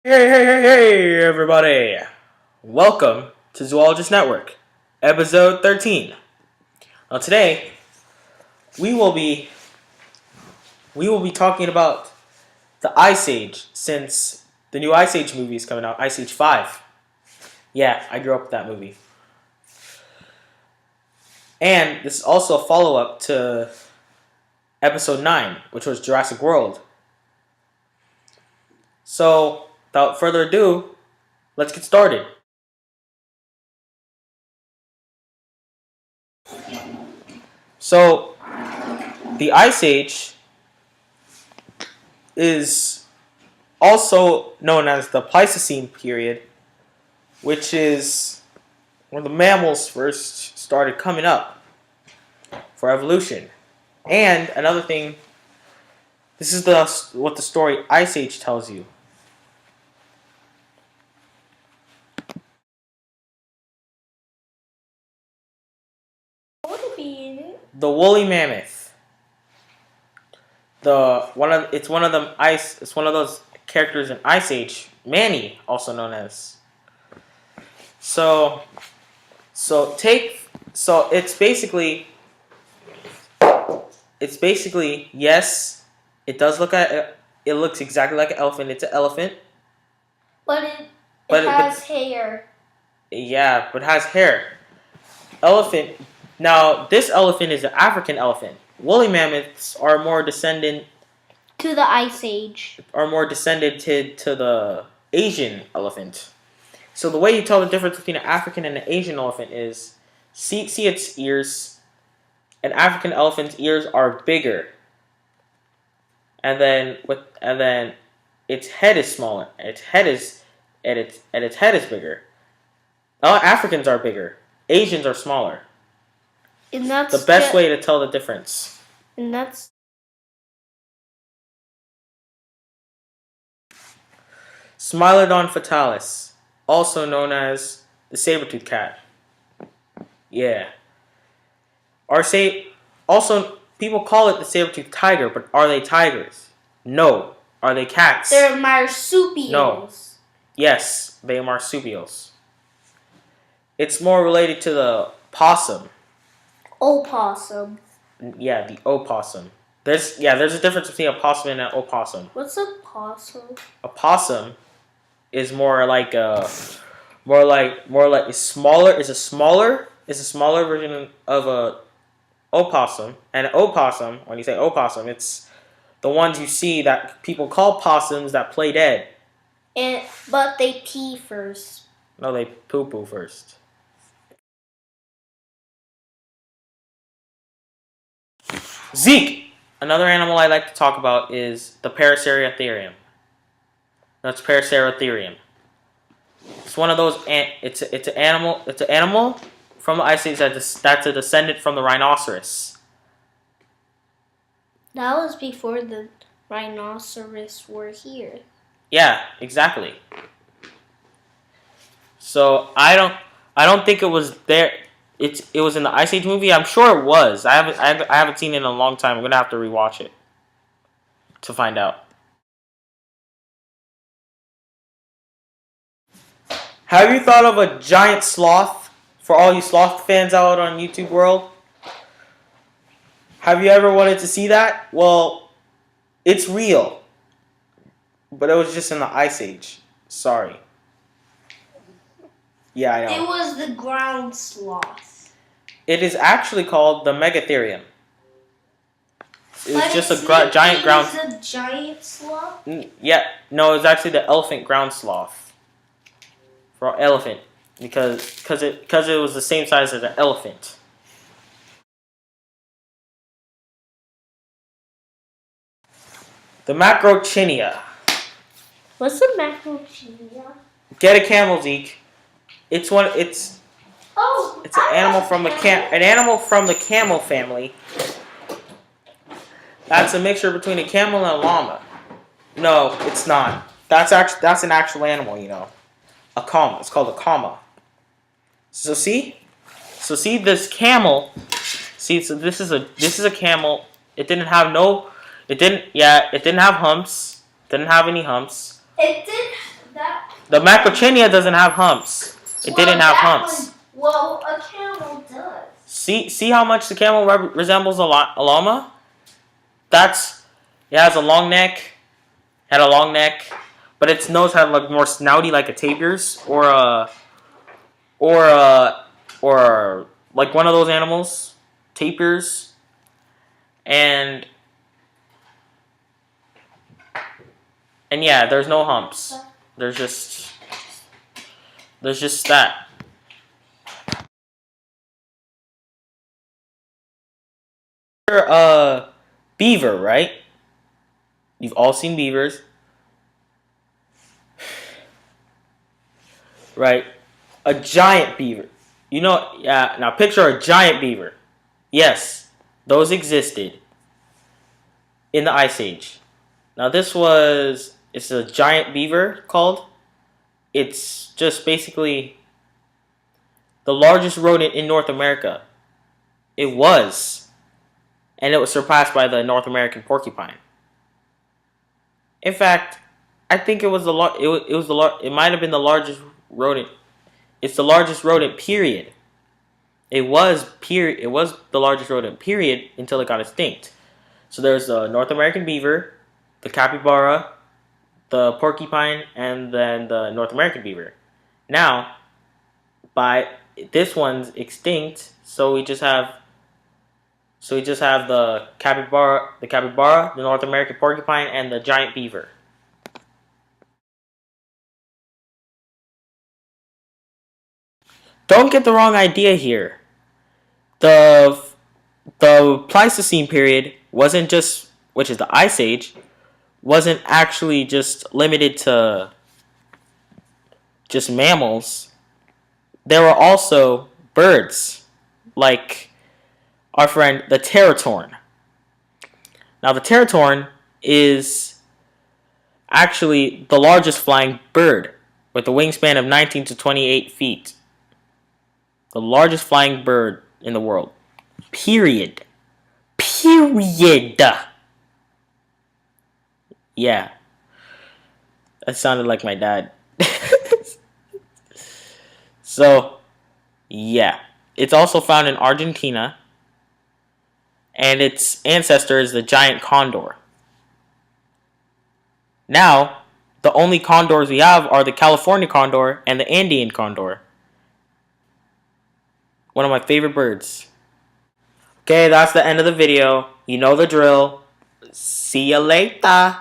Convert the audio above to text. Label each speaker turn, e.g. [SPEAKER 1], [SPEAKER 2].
[SPEAKER 1] Hey, everybody! Welcome to Zoologist Network, episode 13. Now, today we will be talking about the Ice Age, since the new Ice Age movie is coming out, Ice Age 5. Yeah, I grew up with that movie. And this is also a follow-up to episode 9, which was Jurassic World. So, without further ado, let's get started. So, the Ice Age is also known as the Pleistocene period, which is when the mammals first started coming up for evolution. And another thing, this is what the story Ice Age tells you.
[SPEAKER 2] What would be in it?
[SPEAKER 1] The woolly mammoth. It's one of those characters in Ice Age, Manny, also known as. So it's basically yes, it does it looks exactly like an elephant. It's an elephant.
[SPEAKER 2] But it has hair.
[SPEAKER 1] Yeah, but it has hair. Elephant. Now, this elephant is an African elephant. Woolly mammoths are more descendant
[SPEAKER 2] to the Ice Age.
[SPEAKER 1] Are more descended to the Asian elephant. So the way you tell the difference between an African and an Asian elephant is see its ears. An African elephant's ears are bigger, and then its head is smaller. Its head is bigger. Africans are bigger. Asians are smaller.
[SPEAKER 2] And that's
[SPEAKER 1] the best way to tell the difference.
[SPEAKER 2] And that's
[SPEAKER 1] Smilodon fatalis, also known as the saber-toothed cat. Yeah. Also, people call it the saber-toothed tiger, but are they tigers? No. Are they cats?
[SPEAKER 2] They're marsupials.
[SPEAKER 1] No. Yes, they are marsupials. It's more related to the possum.
[SPEAKER 2] Opossum.
[SPEAKER 1] Yeah, the opossum. There's a difference between a possum and an opossum.
[SPEAKER 2] What's a possum?
[SPEAKER 1] A possum is more like a smaller version of a opossum. And an opossum, when you say opossum, it's the ones you see that people call possums that play dead.
[SPEAKER 2] But they pee first.
[SPEAKER 1] No, they poo-poo first. Zeke! Another animal I like to talk about is the Paraceratherium. That's Paraceratherium. It's one of those. It's an animal from the Ice Age that's a descendant from the rhinoceros.
[SPEAKER 2] That was before the rhinoceros were here.
[SPEAKER 1] Yeah, exactly. So I don't think it was there. It was in the Ice Age movie. I'm sure it was. I haven't seen it in a long time. I'm gonna have to rewatch it to find out. Have you thought of a giant sloth for all you sloth fans out on YouTube world? Have you ever wanted to see that? Well, it's real, but it was just in the Ice Age. Sorry. Yeah, I know.
[SPEAKER 2] It was the ground sloth.
[SPEAKER 1] It is actually called the Megatherium. It's just a giant ground.
[SPEAKER 2] It's a giant sloth?
[SPEAKER 1] Yeah, no, it's actually the elephant ground sloth. For elephant, because it was the same size as an elephant. The Macrochinia.
[SPEAKER 2] What's the Macrochinia?
[SPEAKER 1] Get a camel, Zeke. It's an animal from the camel family. That's a mixture between a camel and a llama. No, it's not. That's an actual animal, you know. A comma. It's called a comma. So see this camel. See, so this is a camel. It didn't have humps. Didn't have any humps.
[SPEAKER 2] It did
[SPEAKER 1] The macrochinia doesn't have humps. It didn't have humps.
[SPEAKER 2] Well, a camel does.
[SPEAKER 1] See how much the camel resembles a llama? It has a long neck. Had a long neck, but its nose had like more snouty, like a tapir's or like one of those animals, tapirs, and yeah, there's no humps. There's just that. Beaver, right? You've all seen beavers, right? A giant beaver. Yeah. Now picture a giant beaver. Yes, those existed in the Ice Age. Now it's a giant beaver called. It's just basically the largest rodent in North America. It was, and it was surpassed by the North American porcupine. In fact, I think it was it might have been the largest rodent. It's the largest rodent. Period. It was the largest rodent. Period until it got extinct. So there's the North American beaver, the capybara, the porcupine, and then the North American beaver. Now, this one's extinct, so we just have the capybara, the North American porcupine, and the giant beaver. Don't get the wrong idea here. The Pleistocene period wasn't just, which is the Ice Age, wasn't actually just limited to just mammals. There were also birds, like our friend the teratorn. Now the teratorn is actually the largest flying bird with a wingspan of 19 to 28 feet. The largest flying bird in the world. Period. Period. Yeah. That sounded like my dad. So, yeah. It's also found in Argentina. And its ancestor is the giant condor. Now, the only condors we have are the California condor and the Andean condor. One of my favorite birds. Okay, that's the end of the video. You know the drill. See ya later.